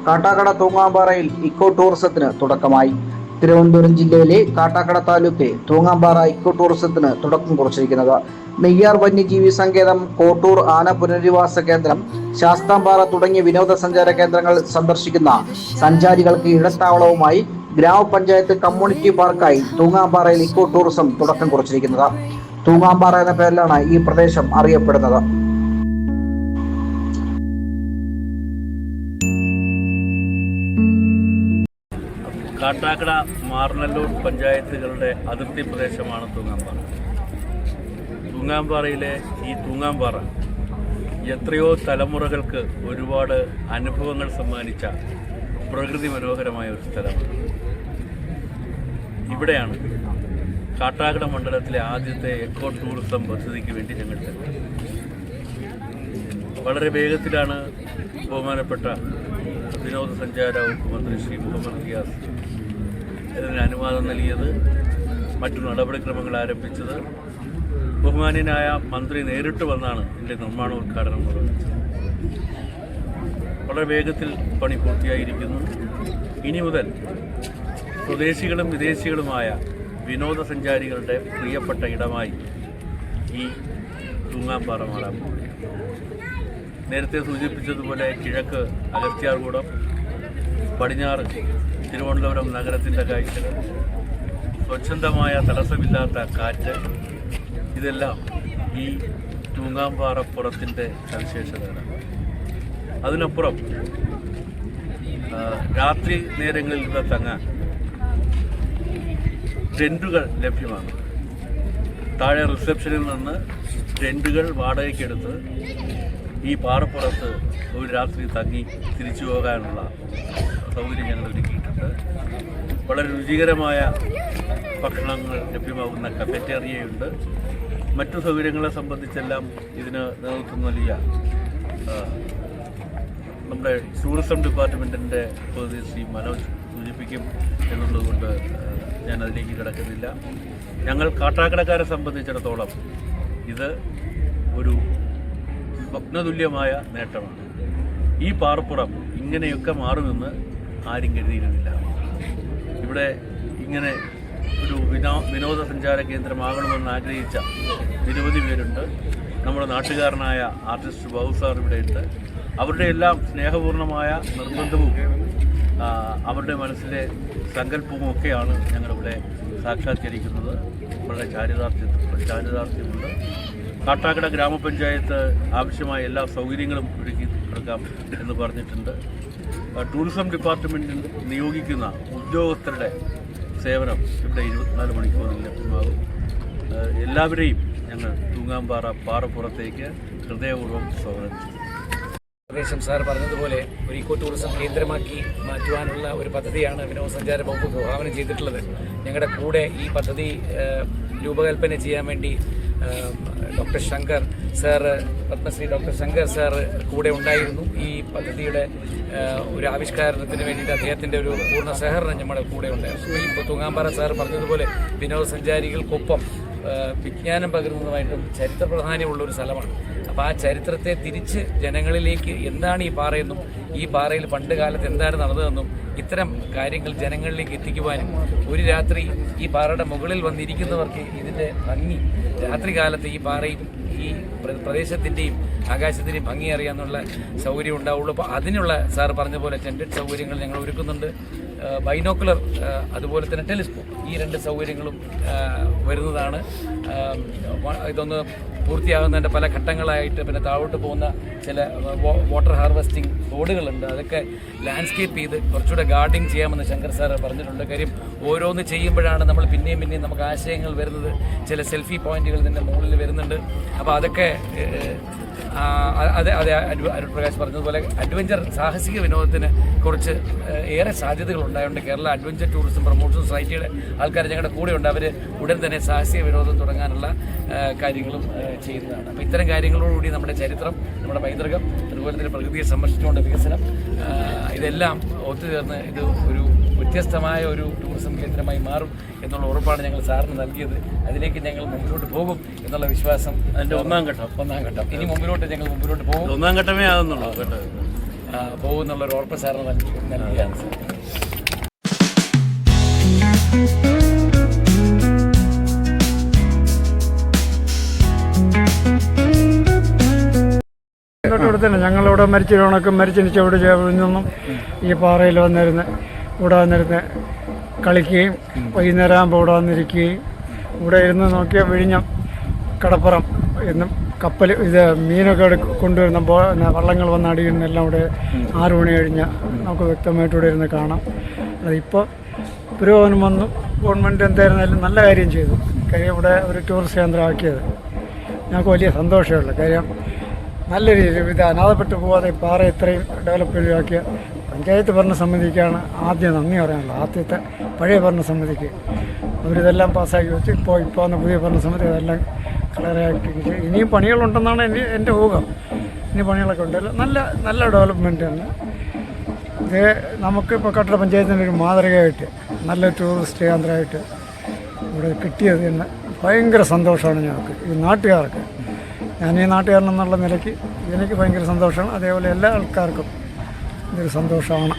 Kattakada തൂങ്ങാമ്പാറയിൽ eco ടൂറിസത്തിന് തുടക്കമായി. തിരുവനന്തപുരം ജില്ലയിലെ കാട്ടാക്കട താലൂക്കിൽ തൂങ്ങാമ്പാറ ഇക്കോ ടൂറിസത്തിന് തുടക്കം കുറിച്ചിരിക്കുന്നത്. നെയ്യാർ വന്യജീവി സങ്കേതം, കോട്ടൂർ ആന പുനരധിവാസ കേന്ദ്രം, ശാസ്താംപാറ തുടങ്ങിയ വിനോദസഞ്ചാര കേന്ദ്രങ്ങൾ സന്ദർശിക്കുന്ന സഞ്ചാരികൾക്ക് ഇടത്താവളവുമായി ഗ്രാമപഞ്ചായത്ത് കമ്മ്യൂണിറ്റി പാർക്കായി തൂങ്ങാമ്പാറയിൽ ഇക്കോ ടൂറിസം തുടക്കം കുറിച്ചിരിക്കുന്നത്. തൂങ്ങാമ്പാറ എന്ന പേരിലാണ് ഈ പ്രദേശം അറിയപ്പെടുന്നത്. കാട്ടാക്കട, മാറനല്ലൂർ പഞ്ചായത്തുകളുടെ അതിർത്തി പ്രദേശമാണ് തൂങ്ങാമ്പാറ. തൂങ്ങാമ്പാറയിലെ ഈ തൂങ്ങാമ്പാറ എത്രയോ തലമുറകൾക്ക് ഒരുപാട് അനുഭവങ്ങൾ സമ്മാനിച്ച പ്രകൃതി മനോഹരമായ ഒരു സ്ഥലമാണ്. ഇവിടെയാണ് കാട്ടാക്കട മണ്ഡലത്തിലെ ആദ്യത്തെ എക്കോ ടൂറിസം പദ്ധതിക്ക് വേണ്ടി ഞങ്ങൾ തന്നെ വളരെ വേഗത്തിലാണ് ബഹുമാനപ്പെട്ട വിനോദസഞ്ചാര വകുപ്പ് മന്ത്രി ശ്രീ മുഹമ്മദ് റിയാസ് ഇതിന് അനുവാദം നൽകിയത്, മറ്റു നടപടിക്രമങ്ങൾ ആരംഭിച്ചത്. ബഹുമാന്യനായ മന്ത്രി നേരിട്ട് വന്നാണ് ഇതിൻ്റെ നിർമ്മാണ ഉദ്ഘാടനം നിർവഹിച്ചത്. വളരെ വേഗത്തിൽ പണി പൂർത്തിയായിരിക്കുന്നു. ഇനി മുതൽ സ്വദേശികളും വിദേശികളുമായ വിനോദസഞ്ചാരികളുടെ പ്രിയപ്പെട്ട ഇടമായി ഈ തൂങ്ങാമ്പാറ മാറാൻ പോകുന്നു. നേരത്തെ സൂചിപ്പിച്ചതുപോലെ കിഴക്ക് അഗസ്ത്യാർകൂടം, പടിഞ്ഞാറ് തിരുവനന്തപുരം നഗരത്തിൻ്റെ കാഴ്ചകൾ, സ്വച്ഛന്തമായ തടസ്സമില്ലാത്ത കാറ്റ്, ഇതെല്ലാം ഈ തൂങ്ങാമ്പാറപ്പുറത്തിൻ്റെ സവിശേഷതകളാണ്. അതിനപ്പുറം രാത്രി നേരങ്ങളിൽ ഇവിടെ തങ്ങാൻ ടെൻറ്റുകൾ ലഭ്യമാണ്. താഴെ റിസപ്ഷനിൽ നിന്ന് ടെൻറ്റുകൾ വാടകയ്ക്കെടുത്ത് ഈ പാറപ്പുറത്ത് ഒരു രാത്രി തങ്ങി തിരിച്ചു പോകാനുള്ള സൗകര്യം ഞങ്ങൾ ഒരുക്കിയിട്ടുണ്ട്. വളരെ രുചികരമായ ഭക്ഷണങ്ങൾ ലഭ്യമാകുന്ന കഫറ്റേറിയയുണ്ട്. മറ്റു സൗകര്യങ്ങളെ സംബന്ധിച്ചെല്ലാം ഇതിന് നേതൃത്വം നൽകിയ നമ്മുടെ ടൂറിസം ഡിപ്പാർട്ട്മെൻറ്റിൻ്റെ പ്രതിനിധി ശ്രീ മനോജ് സൂചിപ്പിക്കും എന്നുള്ളതുകൊണ്ട് ഞാൻ അതിലേക്ക് കിടക്കുന്നില്ല. ഞങ്ങൾ കാട്ടാക്കടക്കാരെ സംബന്ധിച്ചിടത്തോളം ഇത് ഒരു സ്വപ്നതുല്യമായ നേട്ടമാണ്. ഈ പാറപ്പുറം ഇങ്ങനെയൊക്കെ മാറുമെന്ന് ആരും കരുതിയിരുന്നില്ല. ഇവിടെ ഇങ്ങനെ ഒരു വിനോദസഞ്ചാര കേന്ദ്രമാകണമെന്ന് ആഗ്രഹിച്ച നിരവധി പേരുണ്ട്. നമ്മുടെ നാട്ടുകാരനായ ആർട്ടിസ്റ്റ് ബാബു സാർ ഇവിടെയുണ്ട്. അവരുടെ എല്ലാം സ്നേഹപൂർണമായ നിർബന്ധവും അവരുടെ മനസ്സിലെ സങ്കല്പവും ഒക്കെയാണ് ഞങ്ങളിവിടെ സാക്ഷാത്കരിക്കുന്നത്. വളരെ ചാരിതാർത്ഥ്യമുണ്ട്. കാട്ടാക്കട ഗ്രാമപഞ്ചായത്ത് ആവശ്യമായ എല്ലാ സൗകര്യങ്ങളും ഒരുക്കി കൊടുക്കാം എന്ന് പറഞ്ഞിട്ടുണ്ട്. ടൂറിസം ഡിപ്പാർട്ട്മെൻറ്റിൽ നിയോഗിക്കുന്ന ഉദ്യോഗസ്ഥരുടെ സേവനം ഇവിടെ 24 മണിക്കൂറിൽ ലഭ്യമാകും. എല്ലാവരെയും ഞങ്ങൾ തൂങ്ങാമ്പാറ പാറപ്പുറത്തേക്ക് ഹൃദയപൂർവ്വം സ്വാഗതം ചെയ്യും. പ്രദേശം സാർ പറഞ്ഞതുപോലെ ഒരു ഇക്കോ ടൂറിസം കേന്ദ്രമാക്കി മാറ്റുവാനുള്ള ഒരു പദ്ധതിയാണ് വിനോദസഞ്ചാര വകുപ്പ് വിഭാവനം ചെയ്തിട്ടുള്ളത്. ഞങ്ങളുടെ കൂടെ ഈ പദ്ധതി രൂപകൽപ്പന ചെയ്യാൻ വേണ്ടി doctor Shankar sir, Padmashri doctor Shankar sir കൂടെ ഉണ്ടായിരുന്നു. ഈ പദ്ധതിയുടെ ഒരു ആവിഷ്കാരത്തിന് വേണ്ടിയിട്ട് അദ്ദേഹത്തിൻ്റെ ഒരു പൂർണ്ണ സഹകരണം നമ്മുടെ കൂടെ ഉണ്ടായിരുന്നു. ഇപ്പോൾ തൂങ്ങാമ്പാറ സാറ് പറഞ്ഞതുപോലെ വിനോദസഞ്ചാരികൾക്കൊപ്പം വിജ്ഞാനം പകരുന്നതുമായിട്ടും ചരിത്ര പ്രാധാന്യമുള്ളൊരു സ്ഥലമാണ്. അപ്പോൾ ആ ചരിത്രത്തെ തിരിച്ച് ജനങ്ങളിലേക്ക് എന്താണ് ഈ പാറയെന്നും ഈ പാറയിൽ പണ്ട് കാലത്ത് എന്താണ് നടന്നതെന്നും ഇത്തരം കാര്യങ്ങൾ ജനങ്ങളിലേക്ക് എത്തിക്കുവാനും ഒരു രാത്രി ഈ പാറയുടെ മുകളിൽ വന്നിരിക്കുന്നവർക്ക് ഇതിൻ്റെ ഭംഗി രാത്രി കാലത്ത് ഈ പാറയും ഈ പ്രദേശത്തിൻ്റെയും ആകാശത്തിൻ്റെയും ഭംഗി അറിയാമെന്നുള്ള സൗകര്യം ഉണ്ടാവുള്ളൂ. അപ്പോൾ അതിനുള്ള സാർ പറഞ്ഞ പോലെ ടെൻറ്റഡ് സൗകര്യങ്ങൾ ഞങ്ങൾ ഒരുക്കുന്നുണ്ട്. ബൈനോക്കുലർ അതുപോലെ തന്നെ ടെലിസ്കോപ്പ്, ഈ 2 സൗകര്യങ്ങളും വരുന്നതാണ്. ഇതൊന്ന് പൂർത്തിയാകുന്നതിൻ്റെ പല ഘട്ടങ്ങളായിട്ട് പിന്നെ താഴോട്ട് പോകുന്ന ചില വാട്ടർ ഹാർവെസ്റ്റിംഗ് റോഡുകളുണ്ട്. അതൊക്കെ ലാൻഡ്സ്കേപ്പ് ചെയ്ത് കുറച്ചുകൂടെ ഗാർഡിങ് ചെയ്യാമെന്ന് ശങ്കർ സാർ പറഞ്ഞിട്ടുണ്ട്. കാര്യം ഓരോന്ന് ചെയ്യുമ്പോഴാണ് നമ്മൾ പിന്നെയും നമുക്ക് ആശയങ്ങൾ വരുന്നത്. ചില സെൽഫി പോയിന്റുകൾ ഇതിൻ്റെ മുകളിൽ വരുന്നുണ്ട്. അപ്പോൾ അതൊക്കെ അതെ അരുൺപ്രകാശ് പറഞ്ഞതുപോലെ അഡ്വഞ്ചർ സാഹസിക വിനോദത്തിന് കുറച്ച് ഏറെ സാധ്യതകൾ ഉണ്ടായതുകൊണ്ട് കേരള അഡ്വഞ്ചർ ടൂറിസം പ്രൊമോഷൻ സൊസൈറ്റിയുടെ ആൾക്കാർ ഞങ്ങളുടെ കൂടെയുണ്ട്. അവർ ഉടൻ തന്നെ സാഹസിക വിനോദം തുടങ്ങാനുള്ള കാര്യങ്ങളും ചെയ്യുന്നതാണ്. അപ്പോൾ ഇത്തരം കാര്യങ്ങളോടുകൂടി നമ്മുടെ ചരിത്രം, നമ്മുടെ പൈതൃകം, അതുപോലെ തന്നെ പ്രകൃതിയെ സംരക്ഷിച്ചുകൊണ്ട് വികസനം, ഇതെല്ലാം ഒത്തുചേർന്ന് ഇത് ഒരു വ്യത്യസ്തമായ ഒരു ടൂറിസം കേന്ദ്രമായി മാറും എന്നുള്ള ഉറപ്പാണ് ഞങ്ങൾ സാറിന് നൽകിയത്. അതിലേക്ക് ഞങ്ങൾ മുമ്പിലോട്ട് പോകും എന്നുള്ള വിശ്വാസം. അതിൻ്റെ ഒന്നാം ഘട്ടം. ഇനി മുമ്പിലോട്ട് ഞങ്ങൾ പോകും. ഒന്നാം ഘട്ടമേ ആകുന്നുള്ളൂ കേട്ടോ. പോകുമെന്നുള്ളൊരു ഉറപ്പ് സാറിന് നൽകുകയാണ് സാർ. ഇവിടെ തന്നെ ഞങ്ങളിവിടെ മരിച്ചതിന് ചുവട് നിന്നും ഈ പാറയിൽ വന്നിരുന്ന് ഇവിടെ വന്നിരുന്ന് കളിക്കുകയും വൈകുന്നേരം ആകുമ്പോൾ ഇവിടെ വന്നിരിക്കുകയും ഇവിടെ ഇരുന്ന് നോക്കിയാൽ വിഴിഞ്ഞം കടപ്പുറം എന്നും കപ്പൽ മീനൊക്കെ കൊണ്ടുവരുന്ന വള്ളങ്ങൾ വന്ന് അടിയുന്നെല്ലാം ഇവിടെ 6 മണി കഴിഞ്ഞാൽ നമുക്ക് വ്യക്തമായിട്ട് ഇവിടെ ഇരുന്ന് കാണാം. അതിപ്പോൾ പുരോഗമനം വന്നു. ഗവൺമെൻറ് എന്തായിരുന്നാലും നല്ല കാര്യം ചെയ്തു. കാര്യം ഇവിടെ ഒരു ടൂറിസ്റ്റ് കേന്ദ്രമാക്കിയത് ഞങ്ങൾക്ക് വലിയ സന്തോഷമുള്ളൂ. കാര്യം നല്ല രീതിയിൽ ഇത് അനാഥപ്പെട്ടു പോകാതെ പാറ ഇത്രയും ഡെവലപ്പ് ആക്കിയ പഞ്ചായത്ത് ഭരണസമിതിക്കാണ് ആദ്യം നന്ദി പറയാനുള്ളത്. ആദ്യത്തെ പഴയ ഭരണസമിതിക്ക് അവരിതെല്ലാം പാസ്സാക്കി വെച്ച് ഇപ്പോൾ വന്ന പുതിയ ഭരണസമിതി അതെല്ലാം കളറാക്കി. ഇനിയും പണികളുണ്ടെന്നാണ് എൻ്റെ ഊഹം. ഇനി പണികളൊക്കെ ഉണ്ടല്ലോ. നല്ല ഡെവലപ്മെൻറ്റാണ് ഇത്. നമുക്കിപ്പോൾ കട്ടട പഞ്ചായത്തിൻ്റെ ഒരു മാതൃകയായിട്ട് നല്ല ടൂറിസ്റ്റ് കേന്ദ്രമായിട്ട് ഇവിടെ കിട്ടിയത് എന്ന് ഭയങ്കര സന്തോഷമാണ് ഞങ്ങൾക്ക്, ഈ നാട്ടുകാർക്ക്. ഞാൻ ഈ നാട്ടുകാരനെന്നുള്ള നിലയ്ക്ക് എനിക്ക് ഭയങ്കര സന്തോഷമാണ്. അതേപോലെ എല്ലാ ആൾക്കാർക്കും ഇതൊരു സന്തോഷമാണ്.